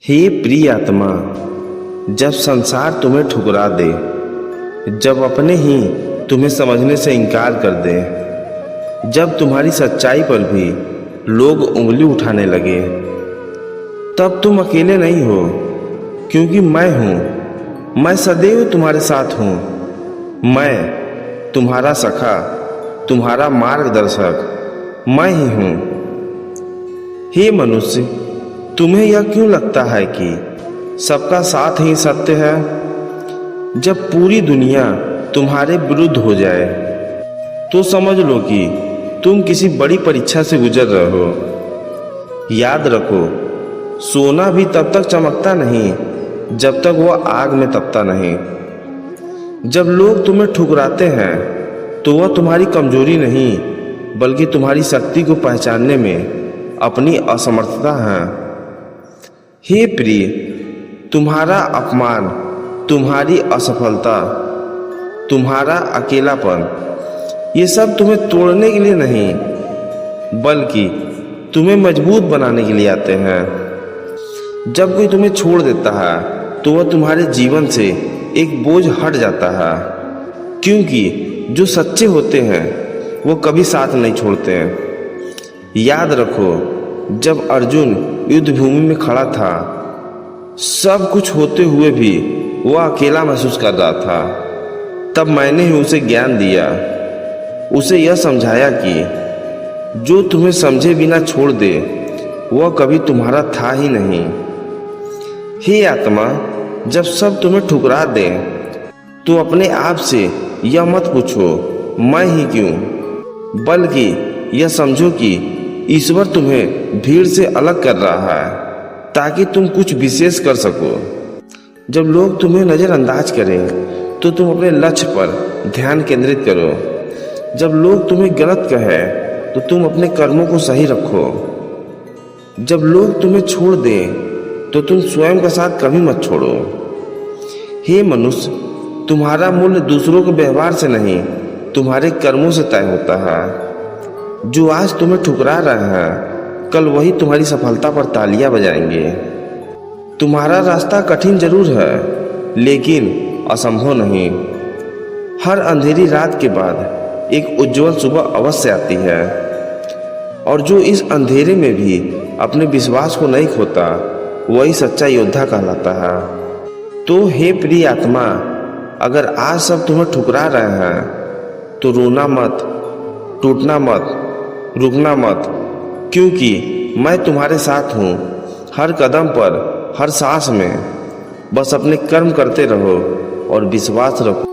हे प्रिय आत्मा, जब संसार तुम्हें ठुकरा दे, जब अपने ही तुम्हें समझने से इनकार कर दे, जब तुम्हारी सच्चाई पर भी लोग उंगली उठाने लगे, तब तुम अकेले नहीं हो, क्योंकि मैं हूँ। मैं सदैव तुम्हारे साथ हूँ। मैं तुम्हारा सखा, तुम्हारा मार्गदर्शक मैं ही हूँ। हे मनुष्य, तुम्हें यह क्यों लगता है कि सबका साथ ही सत्य है? जब पूरी दुनिया तुम्हारे विरुद्ध हो जाए तो समझ लो कि तुम किसी बड़ी परीक्षा से गुजर रहे हो। याद रखो, सोना भी तब तक चमकता नहीं जब तक वह आग में तपता नहीं। जब लोग तुम्हें ठुकराते हैं तो वह तुम्हारी कमजोरी नहीं, बल्कि तुम्हारी शक्ति को पहचानने में अपनी असमर्थता है। हे प्रिय, तुम्हारा अपमान, तुम्हारी असफलता, तुम्हारा अकेलापन, ये सब तुम्हें तोड़ने के लिए नहीं, बल्कि तुम्हें मजबूत बनाने के लिए आते हैं। जब कोई तुम्हें छोड़ देता है तो वह तुम्हारे जीवन से एक बोझ हट जाता है, क्योंकि जो सच्चे होते हैं वो कभी साथ नहीं छोड़ते हैं। याद रखो, जब अर्जुन युद्ध भूमि में खड़ा था, सब कुछ होते हुए भी वह अकेला महसूस कर रहा था। तब मैंने ही उसे ज्ञान दिया, उसे यह समझाया कि जो तुम्हें समझे बिना छोड़ दे वह कभी तुम्हारा था ही नहीं। हे आत्मा, जब सब तुम्हें ठुकरा दे तो अपने आप से यह मत पूछो मैं ही क्यों, बल्कि यह समझो कि ईश्वर तुम्हें भीड़ से अलग कर रहा है ताकि तुम कुछ विशेष कर सको। जब लोग तुम्हें नज़रअंदाज करें तो तुम अपने लक्ष्य पर ध्यान केंद्रित करो। जब लोग तुम्हें गलत कहें तो तुम अपने कर्मों को सही रखो। जब लोग तुम्हें छोड़ दें तो तुम स्वयं का साथ कभी मत छोड़ो। हे मनुष्य, तुम्हारा मूल्य दूसरों के व्यवहार से नहीं, तुम्हारे कर्मों से तय होता है। जो आज तुम्हें ठुकरा रहे हैं, कल वही तुम्हारी सफलता पर तालियां बजाएंगे। तुम्हारा रास्ता कठिन जरूर है, लेकिन असंभव नहीं। हर अंधेरी रात के बाद एक उज्जवल सुबह अवश्य आती है, और जो इस अंधेरे में भी अपने विश्वास को नहीं खोता, वही सच्चा योद्धा कहलाता है। तो हे प्रिय आत्मा, अगर आज सब तुम्हें ठुकरा रहे हैं तो रोना मत, टूटना मत, रुकना मत, क्योंकि मैं तुम्हारे साथ हूँ। हर कदम पर, हर सांस में बस अपने कर्म करते रहो और विश्वास रखो।